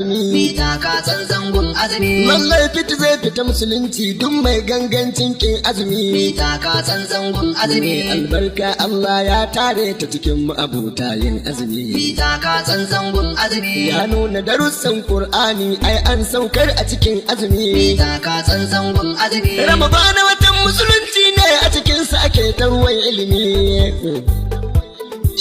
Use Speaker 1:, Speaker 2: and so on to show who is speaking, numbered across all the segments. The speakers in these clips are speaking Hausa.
Speaker 1: Mita ka san zangon azumi.
Speaker 2: Lallai fiti zai fita musulunci duk mai gangancin kin azumi.
Speaker 1: Mita ka san zangon azumi.
Speaker 2: Albarka Allah ya tare ta cikin abuta yin azumi.
Speaker 1: Mita ka san zangon azumi.
Speaker 2: Ya nuna darussan Qur'ani ai an saukar a cikin azumi.
Speaker 1: Mita ka san zangon azumi.
Speaker 2: Ramadan watan musulunci ne a cikinsa ake tarwai ilimi.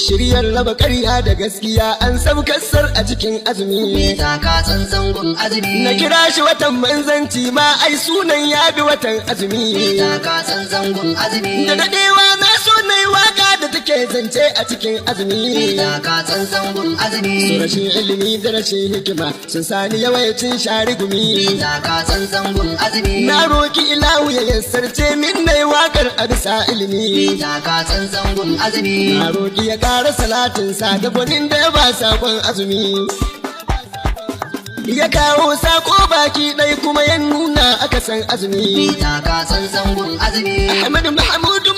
Speaker 2: Shiryar raba ƙarya da gaskiya an sabkassar a cikin azumi.
Speaker 1: Mita ka san zangon azumi.
Speaker 2: Na kira shi watan manzanci ma ai sunan ya bi watan azumi.
Speaker 1: Mita ka san zangon azumi.
Speaker 2: Da daɗewa na so na yi waka da take zance a cikin azumi.
Speaker 1: Mita ka san zangon azumi.
Speaker 2: Su rashin ilimi da rashin hikima sun sani yawancin shari gumi.
Speaker 1: Mita ka san zangon azumi.
Speaker 2: Na roki ilahu ya yassarce min na yi wakar a bisa ilimi.
Speaker 1: Mita ka san zangon azumi.
Speaker 2: Na roki ya ƙara salatinsa da gwanin da ya ba sakon azumi. Ya kawo sako baki ɗai kuma ya nuna aka san azumi.
Speaker 1: Mita ka san zangon azumi.
Speaker 2: Ahmadu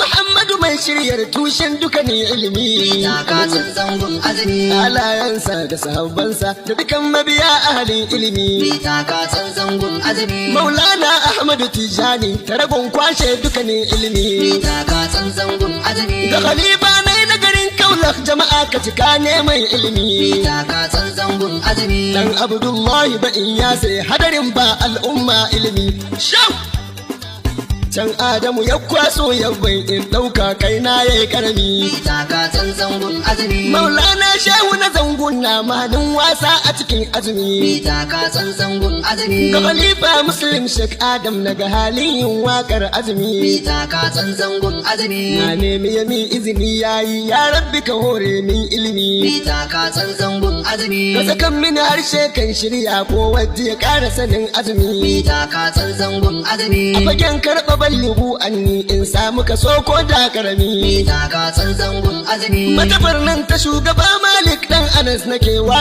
Speaker 2: Muhammadu mai shiryar tushen dukkanin ilimi.
Speaker 1: Mita ka san zangon azumi.
Speaker 2: Halayensa da sahabbansa da dukan mabiya ahalin ilimi.
Speaker 1: Mita ka san zangon azumi.
Speaker 2: Maulana Ahmadu Tijani taragon kwashe dukkanin ilimi.
Speaker 1: Mita ka san zangon azumi.
Speaker 2: Da khalifa na garin Kaulak jama'a ka cika neman ilimi.
Speaker 1: Mita ka san zangon azumi.
Speaker 2: Dan Abdullahi ba in ya sai hadarin ba al'umma ilimi. Shau! Can Adamu ya kwaso ya bai in ɗauka kaina ya yi ƙarami.
Speaker 1: Mita ka san zangon azumi.
Speaker 2: Maulana Shehu na zangon na manin wasa a cikin azumi.
Speaker 1: Mita ka san zangon azumi.
Speaker 2: Ga Khalifa Muslim Sheikh Adam na ga halin yin waƙar azumi.
Speaker 1: Mita ka san zangon azumi.
Speaker 2: Na nemi ya min izini yayi ya rabbi ka hore min ilimi.
Speaker 1: Mita ka san zangon azumi.
Speaker 2: Ka sakan mini harshe kan shirya ko waje ya ƙara sanin azumi.
Speaker 1: Mita ka san zangon azumi.
Speaker 2: A fagen karɓa ballihu anni in samu kaso ko da karami.
Speaker 1: Mita ka san zangon azumi.
Speaker 2: Matafar nan ta shugaba Malik dan Anas nake wa